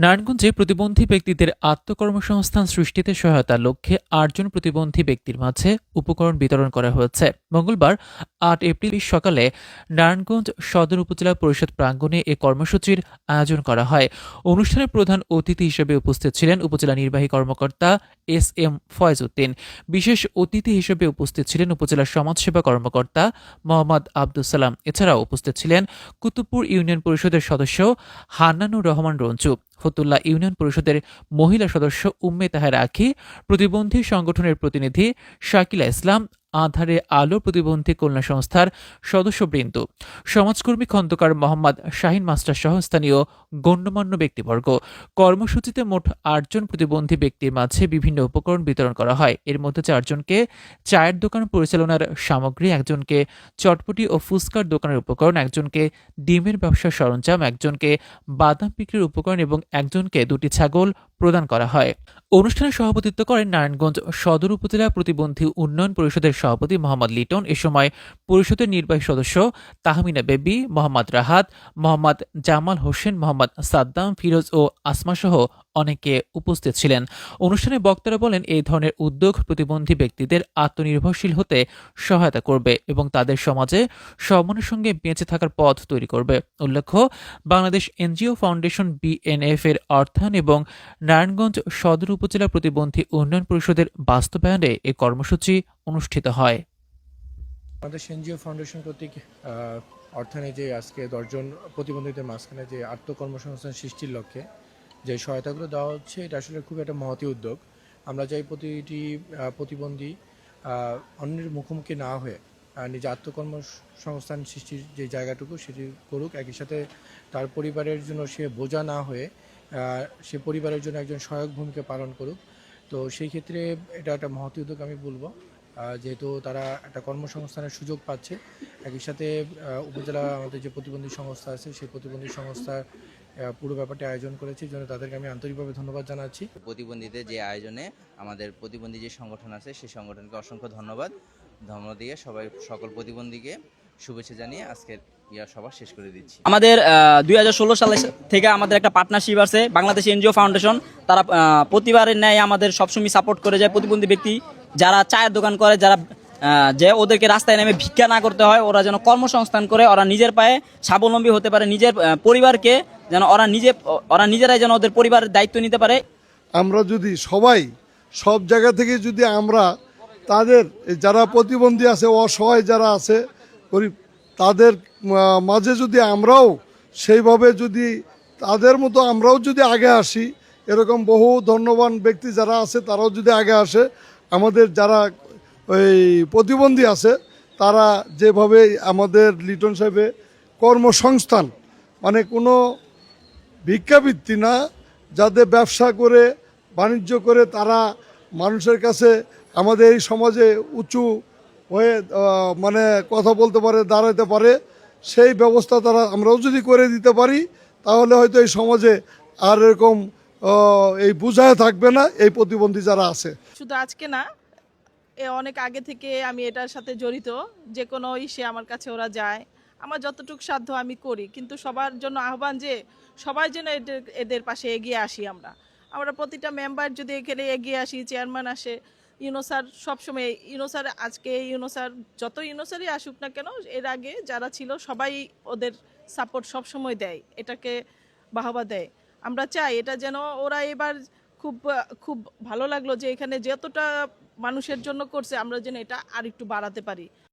নারায়ণগঞ্জে প্রতিবন্ধী ব্যক্তিদের আত্মকর্মসংস্থান সৃষ্টিতে সহায়তার লক্ষ্যে ৮ জন প্রতিবন্ধী ব্যক্তির মাঝে উপকরণ বিতরণ করা হয়েছে। মঙ্গলবার ৮ এপ্রিল সকালে নারায়ণগঞ্জ সদর উপজেলা পরিষদ প্রাঙ্গণে এ কর্মসূচির আয়োজন করা হয়। অনুষ্ঠানে প্রধান অতিথি হিসেবে উপস্থিত ছিলেন উপজেলা নির্বাহী কর্মকর্তা এস ফয়েজ উদ্দিন। বিশেষ অতিথি হিসেবে উপস্থিত ছিলেন উপজেলা সমাজসেবা কর্মকর্তা মোহাম্মদ আব্দুস সালাম। এছাড়াও উপস্থিত ছিলেন কুতুবপুর ইউনিয়ন পরিষদের সদস্য হান্নানুর রহমান রঞ্জু, ফতুল্লা ইউনিয়ন পরিষদের মহিলা সদস্য উম্মে তাহেরা আখি, প্রতিবন্ধী সংগঠনের প্রতিনিধি শাকিলা ইসলাম, আঁধারে আলো প্রতিবন্ধী কল্যাণ সংস্থার সদস্যবৃন্দ, সমাজকর্মী খন্দকার মোহাম্মদ শাহিন মাস্টার সহ স্থানীয় গণ্যমান্য ব্যক্তিবর্গ। কর্মসূচিতে মোট ৮ জন প্রতিবন্ধী ব্যক্তির মাঝে বিভিন্ন উপকরণ বিতরণ করা হয়। এর মধ্যে ৪ জনকে চায়ের দোকান পরিচালনার সামগ্রী, ১ জনকে চটপটি ও ফুচকার দোকানের উপকরণ, ১ জনকে ডিমের ব্যবসার সরঞ্জাম, ১ জনকে বাদাম বিক্রির উপকরণ এবং ১ জনকে ২টি ছাগল প্রদান করা হয়। অনুষ্ঠানে সভাপতিত্ব করেন নারায়ণগঞ্জ সদর উপজেলা প্রতিবন্ধী উন্নয়ন পরিষদের সভাপতি মোহাম্মদ লিটন। এ সময় পরিষদের নির্বাহী সদস্য তাহমিনা বেবি, মোহাম্মদ রাহাত, মোহাম্মদ জামাল হোসেন, মোহাম্মদ সাদ্দাম, ফিরোজ ও আসমা সহ অনেকে উপস্থিত ছিলেন। অনুষ্ঠানে বক্তারা বলেন, এই ধরনের উদ্যোগ প্রতিবন্ধী ব্যক্তিদের আত্মনির্ভরশীল হতে সহায়তা করবে এবং তাদের সমাজে সম্মানের সঙ্গে বেঁচে থাকার পথ তৈরি করবে। উল্লেখ্য, বাংলাদেশ এনজিও ফাউন্ডেশন বিএনএফ এর অর্থায়ন এবং নারায়ণগঞ্জ সদর উপজেলা প্রতিবন্ধী উন্নয়ন পরিষদের বাস্তবায়নে এ কর্মসূচি অনুষ্ঠিত হয়। আমাদের এনজিও ফাউন্ডেশন কর্তৃক অর্থায়নে যে আজকে ১০ জন প্রতিবন্ধীদের মাঝখানে যে আত্মকর্মসংস্থান সৃষ্টির লক্ষ্যে যে সহায়তাগুলো দেওয়া হচ্ছে, এটা আসলে খুব একটা মহতী উদ্যোগ। আমরা চাই প্রতিটি প্রতিবন্ধী অন্যের মুখোমুখি না হয়ে নিজে আত্মকর্মসংস্থান সৃষ্টির যে জায়গাটুকু সেটি করুক। একই সাথে তার পরিবারের জন্য সে বোঝা না হয়ে সে পরিবারের জন্য একজন সহায়ক ভূমিকা পালন করুক। তো সেই ক্ষেত্রে এটা একটা মহতী উদ্যোগ আমি বলবো, যেহেতু তারা একটা কর্মসংস্থানের সুযোগ পাচ্ছে। একই সাথে উপজেলা আমাদের যে প্রতিবন্ধী সংস্থা আছে, সেই প্রতিবন্ধী সংস্থা পুরো ব্যাপারটি আয়োজন করেছে, এই জন্য তাদেরকে আমি আন্তরিকভাবে ধন্যবাদ জানাচ্ছি। প্রতিবন্ধীদের যে আয়োজনে আমাদের প্রতিবন্ধী যে সংগঠন আছে সেই সংগঠনকে অসংখ্য ধন্যবাদ দিয়ে সকল প্রতিবন্ধীকে শুভেচ্ছা জানিয়ে আজকের সভা শেষ করে দিচ্ছি। আমাদের ২০১৬ সাল থেকে আমাদের একটা পার্টনারশিপ আছে বাংলাদেশ এনজিও ফাউন্ডেশন। তারা প্রতিবারের ন্যায় আমাদের সবসময় সাপোর্ট করে যায়। প্রতিবন্ধী ব্যক্তি যারা চায়ের দোকান করে, যারা যে ওদেরকে রাস্তায় নেমে ভিক্ষা না করতে হয়, ওরা যেন কর্মসংস্থান করে, ওরা নিজের পায়ে স্বাবলম্বী হতে পারে, নিজের পরিবারকে যেন ওরা নিজেরাই যেন ওদের পরিবারের দায়িত্ব নিতে পারে। আমরা যদি সবাই সব জায়গা থেকে যদি আমরা তাদের যারা প্রতিবন্ধী আছে, অসহায় যারা আছে, তাদের মাঝে যদি আমরাও সেইভাবে যদি তাদের মতো আমরাও যদি আগে আসি, এরকম বহু ধন্যবান ব্যক্তি যারা আছে তারাও যদি আগে আসে, আমাদের যারা ওই প্রতিবন্ধী আছে তারা যেভাবে আমাদের লিটন সাহেবে কর্মসংস্থান, মানে কোনো ভিক্ষাবৃত্তি না, যাদের ব্যবসা করে বাণিজ্য করে তারা মানুষের কাছে আমাদের এই সমাজে উঁচু হয়ে মানে কথা বলতে পারে, দাঁড়াতে পারে, সেই ব্যবস্থা তারা আমরাও যদি করে দিতে পারি, তাহলে হয়তো এই সমাজে আর এরকম এই বুঝায় থাকবে না এই প্রতিবন্ধী যারা আছে। শুধু আজকে না, অনেক আগে থেকে আমি এটার সাথে জড়িত। যে কোনো ইসে আমার কাছে ওরা যায়, আমার যতটুকু সাধ্য আমি করি, কিন্তু সবার জন্য আহ্বান যে সবাই যেন এদের পাশে এগিয়ে আসি। আমরা প্রতিটা মেম্বার যদি এখানে এগিয়ে আসি, চেয়ারম্যান আসে, ইউনোসার সবসময়, ইউনোসার আজকে ইউনোসার যত ইউনোসারই আসুক না কেন, এর আগে যারা ছিল সবাই ওদের সাপোর্ট সবসময় দেয়, এটাকে বাহবা দেয়। আমরা চাই এটা যেন ওরা এবার খুব খুব ভালো লাগলো যে এখানে যতটা মানুষের জন্য করছে, আমরা যেন এটা আর একটু বাড়াতে পারি।